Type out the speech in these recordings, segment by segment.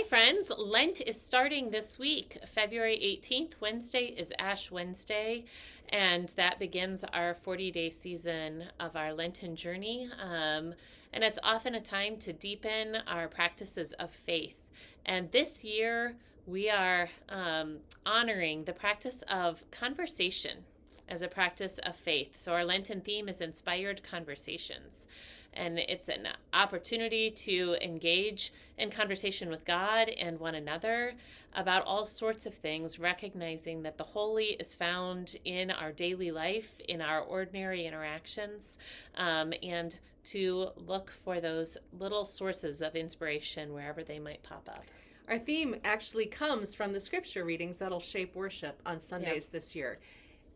friends. Lent is starting this week. February 18th, Wednesday, is Ash Wednesday, and that begins our 40-day season of our Lenten journey. And it's often a time to deepen our practices of faith. And this year, we are honoring the practice of conversation as a practice of faith. So our Lenten theme is inspired conversations. And it's an opportunity to engage in conversation with God and one another about all sorts of things, recognizing that the holy is found in our daily life, in our ordinary interactions, and to look for those little sources of inspiration wherever they might pop up. Our theme actually comes from the scripture readings that'll shape worship on Sundays this year.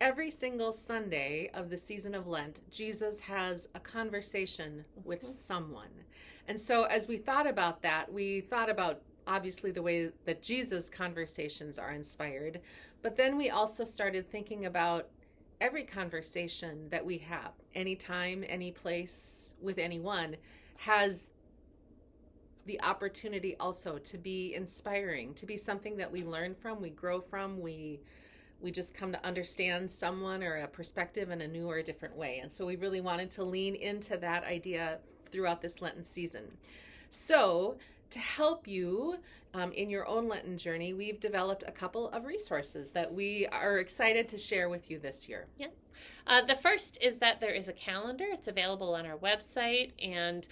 Every single Sunday of the season of Lent, Jesus has a conversation with someone. And so as we thought about that, we thought about obviously the way that Jesus' conversations are inspired, but then we also started thinking about every conversation that we have, anytime, any place, with anyone, has the opportunity also to be inspiring, to be something that we learn from, we grow from, we just come to understand someone or a perspective in a new or a different way. And so we really wanted to lean into that idea throughout this Lenten season. So to help you in your own Lenten journey, we've developed a couple of resources that we are excited to share with you this year. Yeah. The first is that there is a calendar. It's available on our website, and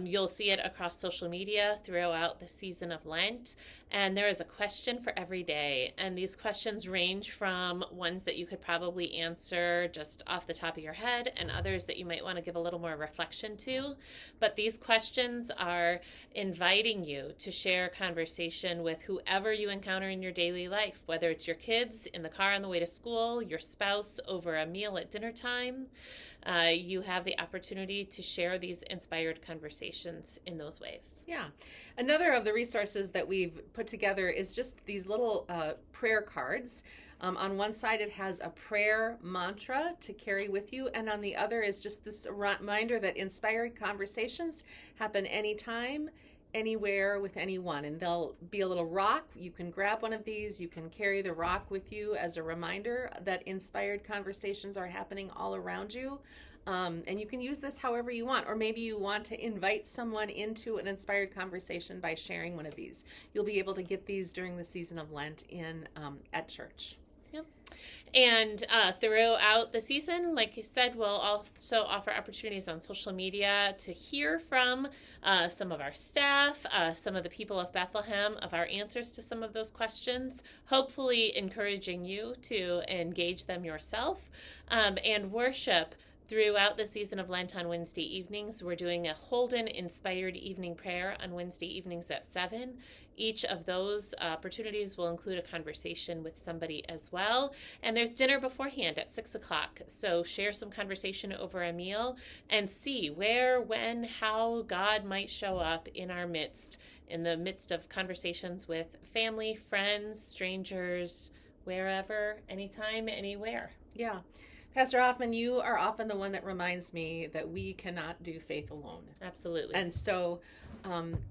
you'll see it across social media throughout the season of Lent. And there is a question for every day. And these questions range from ones that you could probably answer just off the top of your head and others that you might want to give a little more reflection to. But these questions are inviting you to share conversation with whoever you encounter in your daily life, whether it's your kids in the car on the way to school, your spouse over a meal at dinner time. You have the opportunity to share these inspired conversations in those ways. Yeah. Another of the resources that we've put together is just these little prayer cards. On one side, it has a prayer mantra to carry with you, and on the other is just this reminder that inspired conversations happen anytime, anywhere, with anyone. And there'll be a little rock. You can grab one of these. You can carry the rock with you as a reminder that inspired conversations are happening all around you. And you can use this however you want. Or maybe you want to invite someone into an inspired conversation by sharing one of these. You'll be able to get these during the season of Lent at church. Yep. And throughout the season, like you said, we'll also offer opportunities on social media to hear from some of our staff, some of the people of Bethlehem, of our answers to some of those questions, hopefully encouraging you to engage them yourself, and worship throughout the season of Lent on Wednesday evenings. We're doing a Holden-inspired evening prayer on Wednesday evenings at 7. Each of those opportunities will include a conversation with somebody as well. And there's dinner beforehand at 6 o'clock. So share some conversation over a meal and see where, when, how God might show up in our midst, in the midst of conversations with family, friends, strangers, wherever, anytime, anywhere. Yeah. Pastor Hoffman, you are often the one that reminds me that we cannot do faith alone. Absolutely. And so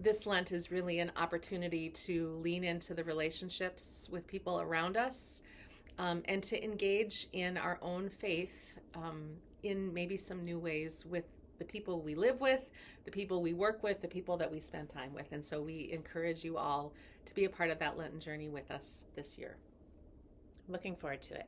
this Lent is really an opportunity to lean into the relationships with people around us, and to engage in our own faith in maybe some new ways with the people we live with, the people we work with, the people that we spend time with. And so we encourage you all to be a part of that Lenten journey with us this year. Looking forward to it.